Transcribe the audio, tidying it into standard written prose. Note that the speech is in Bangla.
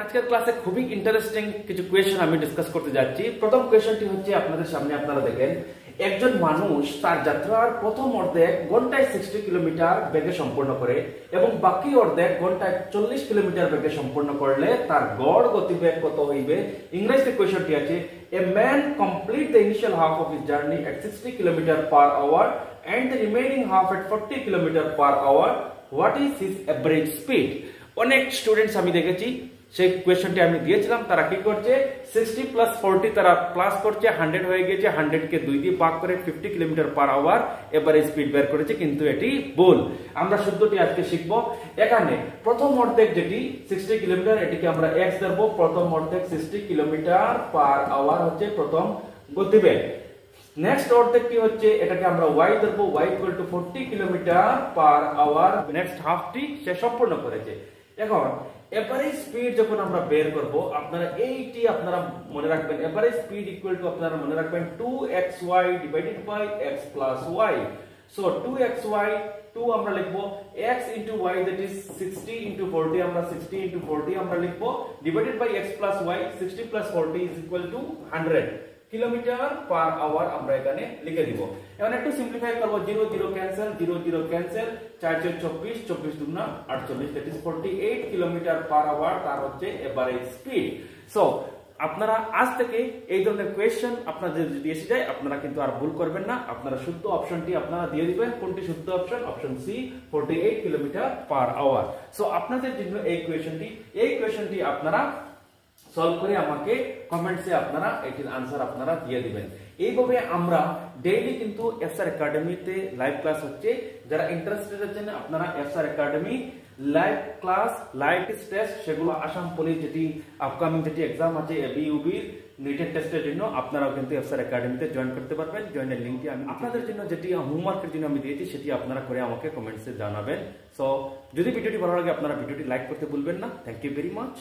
আজকের ক্লাসে খুবই ইন্টারেস্টিং কিছু কোয়েশ্চেন আমি ডিসকাস করতে যাচ্ছি। প্রথম কোয়েশ্চেনটি হচ্ছে আপনাদের সামনে, আপনারা দেখেন একজন মানুষ তার যাত্রার প্রথম অর্ধেক ঘন্টায় 60 কিলোমিটার বেগে সম্পন্ন করে এবং বাকি অর্ধেক ঘন্টায় 40 কিলোমিটার বেগে সম্পন্ন করলে তার গড় গতিবেগ কত হইবে। ইংরেজিতে কোয়েশ্চনটি আছে, a man complete the initial half of his journey at 60 kilometer per hour and the remaining half at 40 kilometer per hour, what is his average speed? অনেক স্টুডেন্টস আমি দেখেছি সেই কোয়েশ্চনটি আমি দিয়েছিলাম, তারা কি করছে 60 প্লাস 40 তারা প্লাস করছে, 100 হয়ে গেছে, 100 কে 2 দিয়ে ভাগ করে 50 কিলোমিটার পার আওয়ার এবারে স্পিড বের করেছে, কিন্তু এটি ভুল। আমরা শুদ্ধটি আজকে শিখব। এখানে প্রথম অর্ধেক যেটি 60 কিলোমিটার, এটিকে আমরা x ধরব। প্রথম অর্ধেক 60 কিলোমিটার পার আওয়ার হচ্ছে প্রথম গতিবেগ। নেক্সট অর্ধেকটি হচ্ছে এটাকে আমরা y ধরব, y equal to 40 kilometre per hour. Next হাফটি সে সম্পূর্ণ করেছে। এখন এভারেজ স্পিড যখন আমরা বের করব, আপনারা এইটি আপনারা মনে রাখবেন, এভারেজ স্পিড ইকুয়াল টু আপনারা মনে রাখবেন 2xy divided by x plus y। So 2xy 2 আমরা লিখব, x into y that is 60 into 40, আমরা 60 ইনটু 40 আমরা লিখব, divided by x plus y। 60 plus 40 is equal to 100 kilometre per hour আমরা এখানে লিখে দিব। এখন একটু সিম্পলিফাই করব, 0 0 ক্যান্সেল, 0 0 ক্যান্সেল, 4 4 24, 24 দুগুণা 48, that is 48 kilometre per hour তার হচ্ছে এভারেজ স্পিড। সো আপনারা আজ থেকে এই ধরনের কোয়েশ্চেন আপনাদের যদি এসে যায়, আপনারা কিন্তু আর ভুল করবেন না, আপনারা শুদ্ধ অপশনটি আপনারা দিয়ে দিবেন। কোনটি শুদ্ধ option? Option C, 48 kilometre per hour. So আপনাদের জন্য এই কোয়েশ্চেনটি আপনারা সলভ করে আমাকে কমেন্টসে আপনারা এটির আনসার আপনারা দিয়ে দিবেন। এইভাবে আমরা ডেইলি কিন্তু এসআর একাডেমিতে লাইভ ক্লাস হচ্ছে। যারা ইন্টারেস্টেড আছেন আপনারা SR academy live class, live test, সেগুলো আসাম পুলিশ যেটি আপকামিং যেটি এক্সাম আছে এবিইউবির নিটেড টেস্টের জন্য, আপনারাও কিন্তু এসআর একাডেমিতে জয়েন করতে পারবেন। জয়েনের লিংকটি আমি আপনাদের জন্য যেটি হোমওয়ার্কের জন্য আমি দিয়েছি সেটি আপনারা করে আমাকে কমেন্টসে জানাবেন। সো যদি ভিডিওটি ভালো লাগে আপনারা ভিডিওটি লাইক করতে ভুলবেন না। Thank you very much.